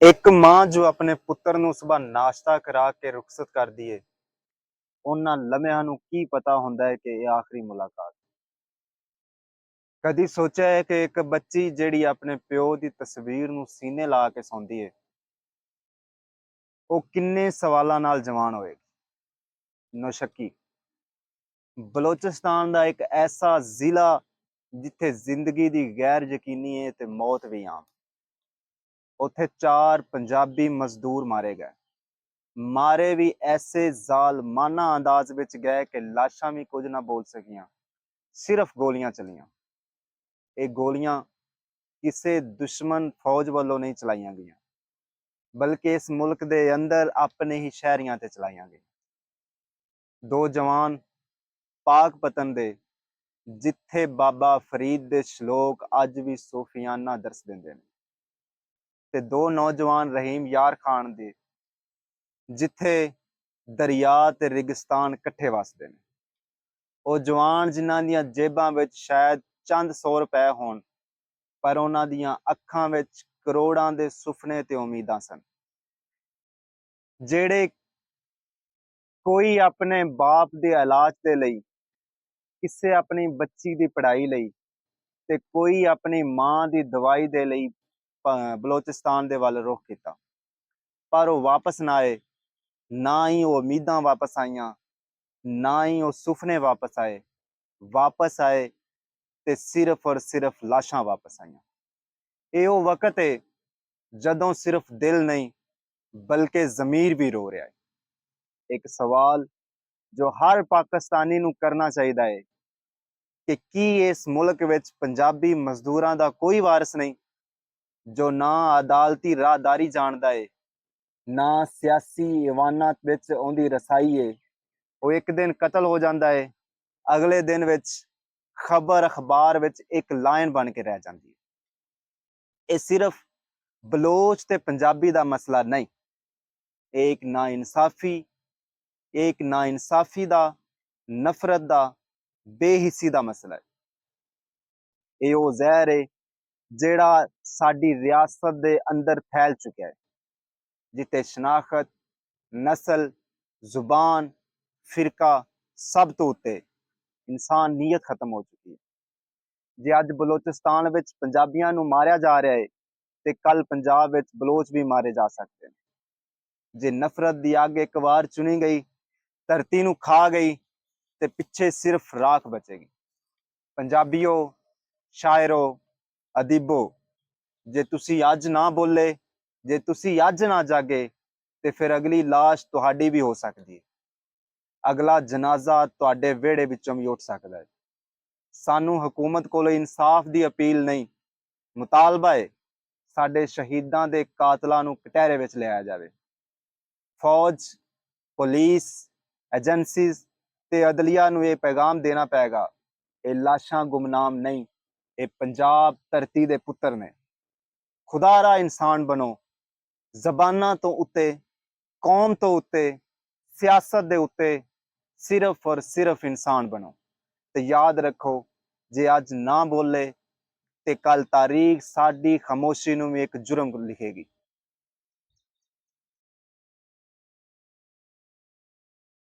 ਇੱਕ ਮਾਂ ਜੋ ਆਪਣੇ ਪੁੱਤਰ ਨੂੰ ਸੁਬਾਹ ਨਾਸ਼ਤਾ ਕਰਾ ਕੇ ਰੁਖਸਤ ਕਰਦੀ ਏ, ਉਹਨਾਂ ਲਮਿਆਂ ਨੂੰ ਕੀ ਪਤਾ ਹੁੰਦਾ ਹੈ ਕਿ ਇਹ ਆਖਰੀ ਮੁਲਾਕਾਤ। ਕਦੀ ਸੋਚਿਆ ਹੈ ਕਿ ਇੱਕ ਬੱਚੀ ਜਿਹੜੀ ਆਪਣੇ ਪਿਓ ਦੀ ਤਸਵੀਰ ਨੂੰ ਸੀਨੇ ਲਾ ਕੇ ਸੌਂਦੀ ਏ, ਉਹ ਕਿੰਨੇ ਸਵਾਲਾਂ ਨਾਲ ਜਵਾਨ ਹੋਏਗੀ। ਨੌਸ਼ੱਕੀ ਬਲੋਚਿਸਤਾਨ ਦਾ ਇੱਕ ਐਸਾ ਜ਼ਿਲ੍ਹਾ ਜਿੱਥੇ ਜ਼ਿੰਦਗੀ ਦੀ ਗੈਰ ਯਕੀਨੀ ਹੈ ਤੇ ਮੌਤ ਵੀ ਆਮ। ਉੱਥੇ 4 ਪੰਜਾਬੀ ਮਜ਼ਦੂਰ ਮਾਰੇ ਗਏ। ਮਾਰੇ ਵੀ ਐਸੇ ਜ਼ਾਲਮਾਨਾ ਅੰਦਾਜ਼ ਵਿੱਚ ਗਏ ਕਿ ਲਾਸ਼ਾਂ ਵੀ ਕੁਝ ਨਾ ਬੋਲ ਸਕੀਆਂ, ਸਿਰਫ ਗੋਲੀਆਂ ਚਲੀਆਂ। ਇਹ ਗੋਲੀਆਂ ਕਿਸੇ ਦੁਸ਼ਮਣ ਫੌਜ ਵੱਲੋਂ ਨਹੀਂ ਚਲਾਈਆਂ ਗਈਆਂ, ਬਲਕਿ ਇਸ ਮੁਲਕ ਦੇ ਅੰਦਰ ਆਪਣੇ ਹੀ ਸ਼ਹਿਰੀਆਂ ਤੇ ਚਲਾਈਆਂ ਗਈਆਂ। 2 ਜਵਾਨ ਪਾਕ ਪਤਨ ਦੇ, ਜਿੱਥੇ ਬਾਬਾ ਫਰੀਦ ਦੇ ਸ਼ਲੋਕ ਅੱਜ ਵੀ ਸੂਫੀਆਨਾ ਦਰਸ ਦਿੰਦੇ ਨੇ, ਤੇ 2 ਨੌਜਵਾਨ ਰਹੀਮ ਯਾਰ ਖਾਨ ਦੇ, ਜਿੱਥੇ ਦਰਿਆ ਤੇ ਰੇਗਿਸਤਾਨ ਇਕੱਠੇ ਵਸਦੇ ਨੇ। ਉਹ ਜਵਾਨ ਜਿਨ੍ਹਾਂ ਦੀਆਂ ਜੇਬਾਂ ਵਿੱਚ ਸ਼ਾਇਦ ਚੰਦ 100 ਰੁਪਏ ਹੋਣ, ਪਰ ਉਹਨਾਂ ਦੀਆਂ ਅੱਖਾਂ ਵਿੱਚ ਕਰੋੜਾਂ ਦੇ ਸੁਪਨੇ ਤੇ ਉਮੀਦਾਂ ਸਨ। ਜਿਹੜੇ ਕੋਈ ਆਪਣੇ ਬਾਪ ਦੇ ਇਲਾਜ ਦੇ ਲਈ, ਕਿਸੇ ਆਪਣੀ ਬੱਚੀ ਦੀ ਪੜ੍ਹਾਈ ਲਈ, ਤੇ ਕੋਈ ਆਪਣੀ ਮਾਂ ਦੀ ਦਵਾਈ ਦੇ ਲਈ ਬਲੋਚਿਸਤਾਨ ਦੇ ਵੱਲ ਰੁਖ ਕੀਤਾ, ਪਰ ਉਹ ਵਾਪਸ ਨਾ ਆਏ। ਨਾ ਹੀ ਉਹ ਉਮੀਦਾਂ ਵਾਪਸ ਆਈਆਂ, ਨਾ ਹੀ ਉਹ ਸੁਪਨੇ ਵਾਪਸ ਆਏ। ਵਾਪਸ ਆਏ ਤੇ ਸਿਰਫ ਔਰ ਸਿਰਫ ਲਾਸ਼ਾਂ ਵਾਪਸ ਆਈਆਂ। ਇਹ ਉਹ ਵਕਤ ਹੈ ਜਦੋਂ ਸਿਰਫ ਦਿਲ ਨਹੀਂ, ਬਲਕਿ ਜ਼ਮੀਰ ਵੀ ਰੋ ਰਿਹਾ ਹੈ। ਇੱਕ ਸਵਾਲ ਜੋ ਹਰ ਪਾਕਿਸਤਾਨੀ ਨੂੰ ਕਰਨਾ ਚਾਹੀਦਾ ਹੈ ਕਿ ਕੀ ਇਸ ਮੁਲਕ ਵਿੱਚ ਪੰਜਾਬੀ ਮਜ਼ਦੂਰਾਂ ਦਾ ਕੋਈ ਵਾਰਿਸ ਨਹੀਂ, ਜੋ ਨਾ ਅਦਾਲਤੀ ਰਾਹਦਾਰੀ ਜਾਣਦਾ ਹੈ, ਨਾ ਸਿਆਸੀ ਇਵਾਨਾਂ ਵਿੱਚ ਉਹਦੀ ਰਸਾਈ ਹੈ। ਉਹ ਇੱਕ ਦਿਨ ਕਤਲ ਹੋ ਜਾਂਦਾ ਹੈ, ਅਗਲੇ ਦਿਨ ਵਿੱਚ ਖਬਰ ਅਖਬਾਰ ਵਿੱਚ ਇੱਕ ਲਾਇਨ ਬਣ ਕੇ ਰਹਿ ਜਾਂਦੀ ਹੈ। ਇਹ ਸਿਰਫ ਬਲੋਚ ਤੇ ਪੰਜਾਬੀ ਦਾ ਮਸਲਾ ਨਹੀਂ, ਇਹ ਇੱਕ ਨਾਇਨਸਾਫੀ ਦਾ, ਨਫ਼ਰਤ ਦਾ, ਬੇਹਿੱਸੀ ਦਾ ਮਸਲਾ ਹੈ। ਇਹ ਉਹ ਜ਼ਹਿਰ ਹੈ ਜਿਹੜਾ ਸਾਡੀ ਰਿਆਸਤ ਦੇ ਅੰਦਰ ਫੈਲ ਚੁੱਕਿਆ ਹੈ, ਜਿੱਥੇ ਸ਼ਨਾਖਤ, ਨਸਲ, ਜ਼ੁਬਾਨ, ਫਿਰਕਾ, ਸਭ ਤੋਂ ਉੱਤੇ ਇਨਸਾਨੀਅਤ ਖਤਮ ਹੋ ਚੁੱਕੀ ਹੈ। ਜੇ ਅੱਜ ਬਲੋਚਿਸਤਾਨ ਵਿੱਚ ਪੰਜਾਬੀਆਂ ਨੂੰ ਮਾਰਿਆ ਜਾ ਰਿਹਾ ਹੈ, ਤੇ ਕੱਲ ਪੰਜਾਬ ਵਿੱਚ ਬਲੋਚ ਵੀ ਮਾਰੇ ਜਾ ਸਕਦੇ ਨੇ। ਜੇ ਨਫ਼ਰਤ ਦੀ ਅੱਗ ਇੱਕ ਵਾਰ ਚੁਣੀ ਗਈ, ਧਰਤੀ ਨੂੰ ਖਾ ਗਈ, ਤੇ ਪਿੱਛੇ ਸਿਰਫ ਰਾਖ ਬਚੇਗੀ। ਪੰਜਾਬੀਓ, ਸ਼ਾਇਰੋ, ਅਦੀਬੋ, ਜੇ ਤੁਸੀਂ ਅੱਜ ਨਾ ਬੋਲੇ, ਜੇ ਤੁਸੀਂ ਅੱਜ ਨਾ ਜਾਗੇ, ਤੇ ਫਿਰ ਅਗਲੀ ਲਾਸ਼ ਤੁਹਾਡੀ ਵੀ ਹੋ ਸਕਦੀ ਹੈ। ਅਗਲਾ ਜਨਾਜ਼ਾ ਤੁਹਾਡੇ ਵਿਹੜੇ ਵਿੱਚੋਂ ਵੀ ਉੱਠ ਸਕਦਾ ਹੈ। ਸਾਨੂੰ ਹਕੂਮਤ ਕੋਲੋਂ ਇਨਸਾਫ ਦੀ ਅਪੀਲ ਨਹੀਂ, ਮੁਤਾਲਬਾ ਹੈ ਸਾਡੇ ਸ਼ਹੀਦਾਂ ਦੇ ਕਾਤਲਾਂ ਨੂੰ ਕਟਹਿਰੇ ਵਿੱਚ ਲਿਆਇਆ ਜਾਵੇ। ਫੌਜ, ਪੁਲਿਸ, ਏਜੰਸੀਜ਼ ਤੇ ਅਦਲੀਆ ਨੂੰ ਇਹ ਪੈਗਾਮ ਦੇਣਾ ਪਏਗਾ, ਇਹ ਲਾਸ਼ਾਂ ਗੁਮਨਾਮ ਨਹੀਂ, ਇਹ ਪੰਜਾਬ ਧਰਤੀ ਦੇ ਪੁੱਤਰ ਨੇ। ਖੁਦਾਰਾ ਇਨਸਾਨ ਬਣੋ। ਜ਼ਬਾਨਾਂ ਤੋਂ ਉੱਤੇ, ਕੌਮ ਤੋਂ ਉੱਤੇ, ਸਿਆਸਤ ਦੇ ਉੱਤੇ ਸਿਰਫ ਔਰ ਸਿਰਫ ਇਨਸਾਨ ਬਣੋ। ਤੇ ਯਾਦ ਰੱਖੋ, ਜੇ ਅੱਜ ਨਾ ਬੋਲੇ ਤੇ ਕੱਲ ਤਾਰੀਖ ਸਾਡੀ ਖਾਮੋਸ਼ੀ ਨੂੰ ਵੀ ਇੱਕ ਜੁਰਮ ਲਿਖੇਗੀ।